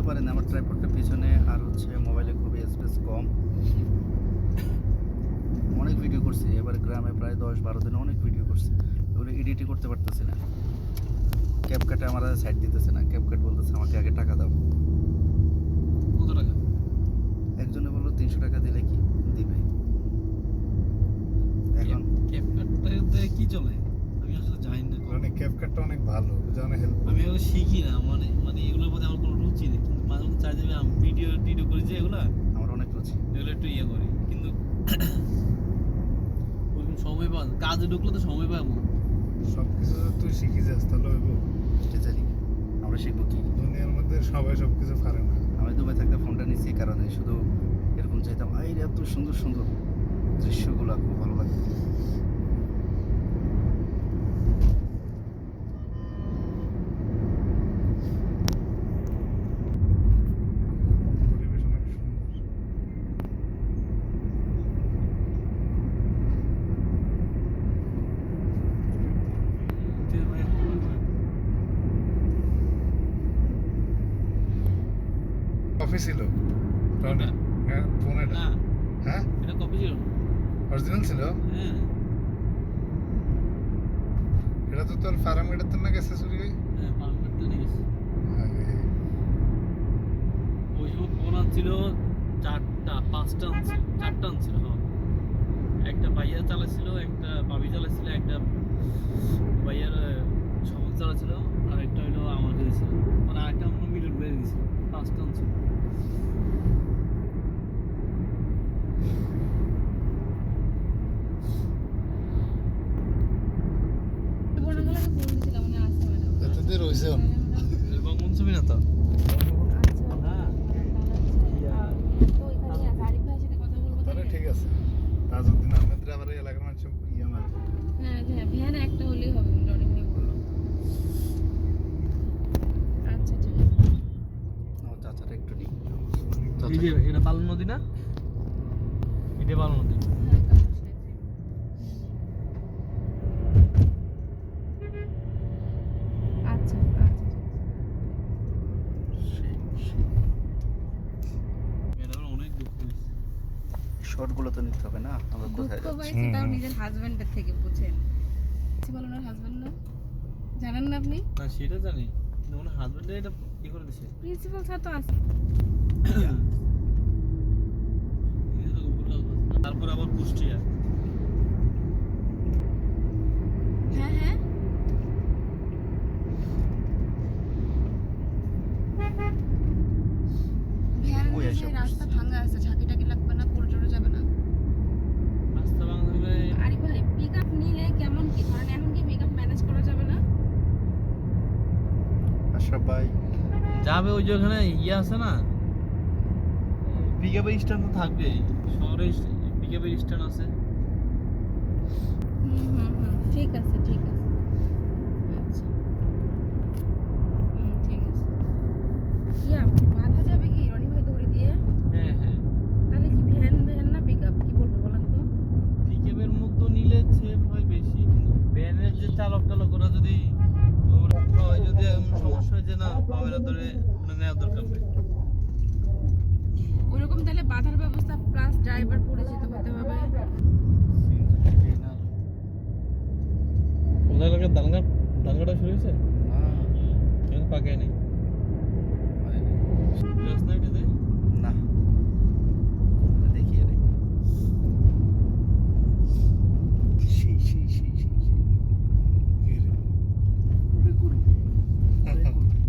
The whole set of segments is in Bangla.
পারেন আমার ট্রাইপডটা পিছনে, আর হচ্ছে মোবাইলে খুবই স্পেস কম। অনেক ভিডিও করছি এবার গ্রামে, প্রায় 10-12 দিনে অনেক ভিডিও করছি, ওগুলো এডিটই করতে পারতেছি না। ক্যাপকাটে আমার সাইড দিতেছে না, ক্যাপকাট বলতেছে আমাকে আগে টাকা দাও। কত টাকা? একজনে বললো 300 টাকা দিলে কি দিবে। এখন ক্যাপকাটটাতে কি চলে আমি আসলে জানি না। মানে ক্যাপকাটটা অনেক ভালো, জানে হেল্প। আমি এগুলো শিখি না, মানে মানে এগুলোর প্রতি আমার কোনো রুচি নেই, কিন্তু মাঝে মধ্যে চাই যে আমি ভিডিও করি যে এগুলো আমার অনেক রুচি। এগুলো একটু ইয়ে করি, কিন্তু ওরকম সময় পাওয়া কাজে ঢুকলে তো সময় পাবো। সব কিছু তুই শিখে যাস তাহলে হইব। কে জানি আমরা শিখবো কি। দুনিয়ার মধ্যে সবাই সব কিছু পারে না। আমি দুবাই থাকতে ফোনটা নিচ্ছি এই কারণে, শুধু এরকম চাইতাম এই এত সুন্দর সুন্দর দৃশ্যগুলো খুব ভালো লাগে। পরিবেশ অনেক সুন্দর। কফি ছিল কোনটা? হ্যাঁ ফোন এটা। না হ্যাঁ এটা কপি ছিল না। অরিজিনাল ছিল। হ্যাঁ এটা তো তোর ফার্ম এটাতে না গেছে চুরি হয়ে। হ্যাঁ পারমিট তো নিয়ে গেছি। আরে ওই সময় ফোন আনছিল 4টা 5টা আনছিল, 4টা আনছিল। হ্যাঁ একটা ভাইয়া চালাচ্ছিল, একটা ভাবি চালাচ্ছিল, একটা ভাইয়ার সমক চালাচ্ছিল, আর একটা হইলো আমাকে দিয়েছিল, মানে আরেকটা আমরা মিডল বেড়ে দিয়েছিল। 5টা আনছিল। এততে রইছে বঙ্গবন্ধু ছবি না তো? তাহলে ঠিক আছে। তাজউদ্দিন আহমেদ আবার এই এলাকার মানুষ ইয়ে মারে। হ্যাঁ হ্যাঁ ভ্যান একটা হলেই হবে, রনি ভাই বললো। আচ্ছা ঠিক আছে। আমার চাচাটা একটু নিই। এই যে এটা পালন নদী না? এটা পালন নদী। হ্যাঁ, কাজ শেষ। আচ্ছা আচ্ছা ঠিক আছে। ম্যাডাম অনেক দুঃখ হয়েছে। শর্টগুলো তো নিতে হবে না, আমরা কোথায় দুঃখ যাচ্ছি। পাইছে তাও নিজের হাজবেন্ডের থেকে, বুঝেন? কি বলেন ওর হাজবেন্ড না, জানেন না আপনি? না সেটা জানি, কিন্তু ওনার হাজবেন্ডে এটা কি করে দিছে। প্রিন্সিপাল স্যার তো আছে। এটা তো গুগল লাগবে। তারপর আবার কুষ্টিয়া। হ্যাঁ হ্যাঁ ভ্যান ওই নিচে এসে রাস্তা বসছে। ভাঙা আছে, ঝাঁকি টাকি লাগবে না, পড়ে টরে যাবে না। রাস্তা ভাঙা হলে আরে ভাই পিক আপ নিলে কেমন কি ধরেন, এখন কি পিক আপ ম্যানেজ করা যাবে না? আশরাফ ভাই যাবে ওই যে ওখানে ইয়ে আছে না, পিকআপের স্ট্যান্ড তো থাকবে শহরে, পিকআপের স্ট্যান্ড আছে। ঠিক আছে ঠিক আছে। আচ্ছা ঠিক আছে। কি আপনি বাধা যাবে কি রনি ভাই দৌড়ে দিয়ে? হ্যাঁ হ্যাঁ তাহলে কি ভ্যান ভ্যান না পিক আপ, কি বলবো বলেন তো? পিকআপের মতো নিলে সেফ হয় বেশি, কিন্তু ভ্যানের যে চালক টালক ওরা যদি হয়, যদি এমন সমস্যা হয় যে না পাবে না, ধরে ওটা নেওয়ার দরকার নেই। ওইরকম তাহলে বাধার ব্যবস্থা প্লাস ড্রাইভার পরিচিত হতে হবে। কোন এলাকায় দাঙ্গাটা শুরু হয়েছে? এখন পাকায় নেই। রাজনাইটিতে না দেখি আরে সেই সেই সেই সেই ওরে গরু,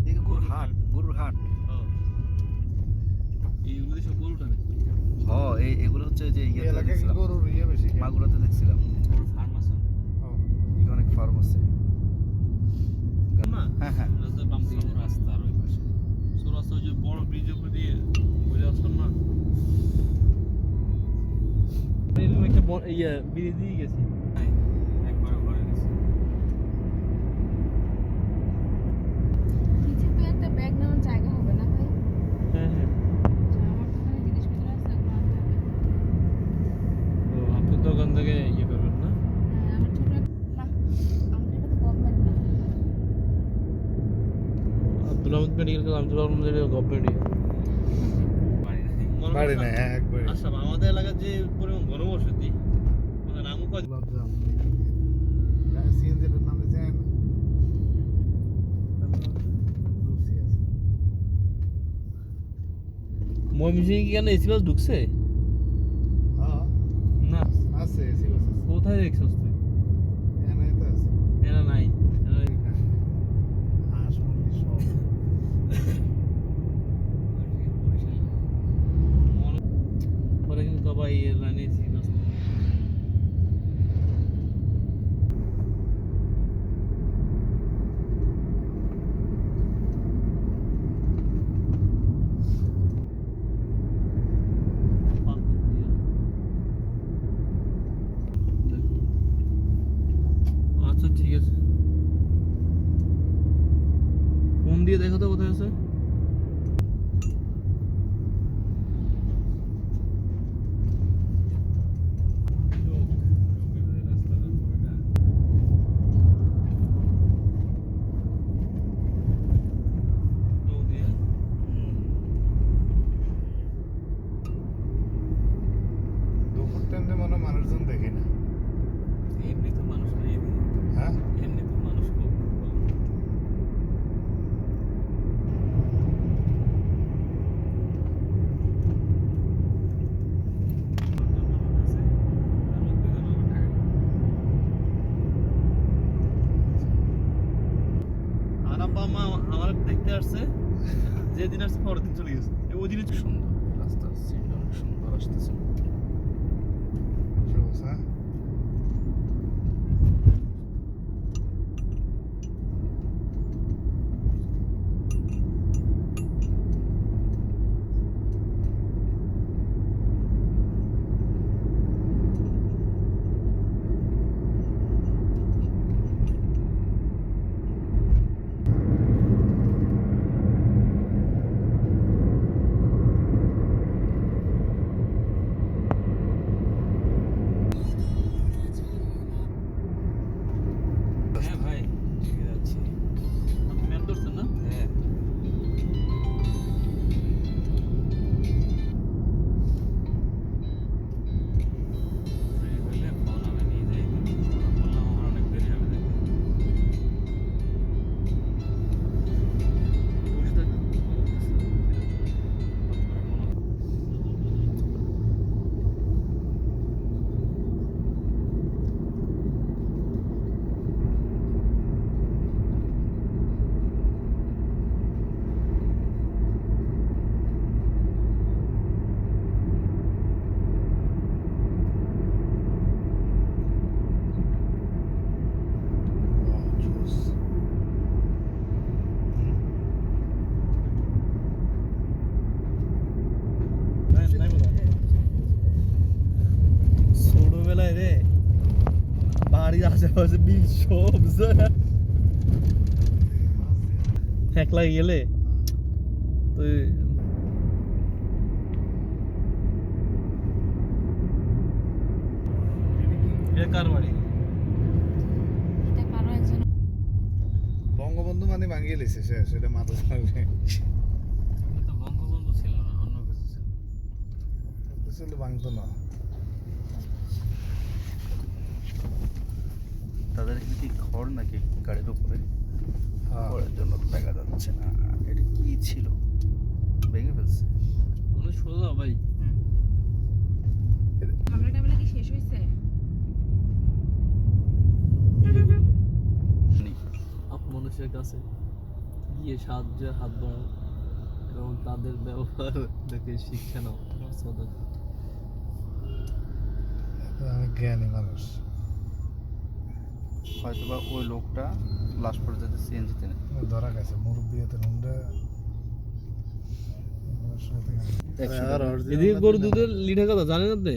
দেখে গরুর হাট, গরুর হাট। এইগুলো সব গরুটা নেই, হ এগুলো হচ্ছে যে এই ইয়েতে এলাকায় কি দেখছিলাম, গরুর ইয়ে বেশি? মাগুরাতে দেখছিলাম। বড় ফার্ম আছে এখানে অনেক ফার্ম আছে। না। হ্যাঁ হ্যাঁ রাস্তার বাম দিকে রাস্তার ওই পাশে রাস্তা, ওই যে বড় ব্রিজের উপর দিয়ে বলে আসলাম না, এরকম একটা ইয়ে ব্রিজ দিয়ে গেছি একবার ঘরে গেছি। নিচে তো একটা ব্যাগ নেওয়ার জায়গা হবে না ভাই? হ্যাঁ হ্যাঁ আমার তো ওখানে জিনিসপত্র আছে, ওগুলো আনতে হবে। তো আপনি তো ওখান থেকে ইয়ে করবেন না? হ্যাঁ আমার ছোট না, আমাদের এটা তো গভর্নমেন্ট না। আব্দুল আহমদ মেডিকেল কলেজ শুনতে পারলাম যে গভর্নমেন্টই বাড়ি নাই, হ্যাঁ একবারে আচ্ছা আমাদের এলাকার যে পরিমাণ ঘনবসতি মানে নামও কয় ভাবছিলাম সিএনজির নাম দিয়েছেন ময়মনসিংহে কি কেন এসি বাস ঢুকছে হ্যাঁ না আছে এসি বাস আছে কোথায় দেখছস তুই এখানে তো আছে এরা নাই হাঁস মুরগি সব পরে কিন্তু সবাই এই লাইনে এসি বাস আচ্ছা ঠিক আছে ফোন দিয়ে দেখো তো কোথায় আছে দুপুর টাইমে মনে হয় মানুষজন দেখি না এমনি তো মানুষ নেই হ্যাঁ এমনি তো মানুষ খুব আর আব্বা মা আমার দেখতে আসছে যেদিন আসছে পরের দিন চলে গেছে ওই দিনই সুন্দর রাস্তার সিট অনেক সুন্দর আসতেছে সবুজ, হ্যাঁ হ্যাঁ ভাই ঠিক আছে আপনি ম্যাপ ধরছেন না হ্যাঁ ছোটবেলায় রে বাড়ির আশেপাশে বিল সব একলা গেলে তুই কার বাড়ি এটা কারো একজন বঙ্গবন্ধু মানে ভাঙিয়ে লিছে সে সেটা মাথা চালাবে তো বঙ্গবন্ধু ছিল না অন্য কিছু ছিল ছিল ভাঙতো না তাদের এখানে কি ঘর নাকি গাড়ির উপরে হ্যাঁ ঘরের জন্য দেখা যাচ্ছে না এটা কি ছিল ভেঙে ফেলছে অনেক সোজা ভাই হামলা টামলা কি শেষ হয়েছে মানুষের কাছে গিয়ে সাহায্যের হাত বাড়াও এবং তাদের ব্যবহার দেখে শিক্ষা নাও আমি জ্ঞানী মানুষ হয়তো বা ওই লোকটা লাস্ট পর্যন্ত সিএনজিতে নেই ধরা গেছে মুরব্বী হাতে নুনটা এদিকে গরু দুধের লিটার কথা জানেন আপনি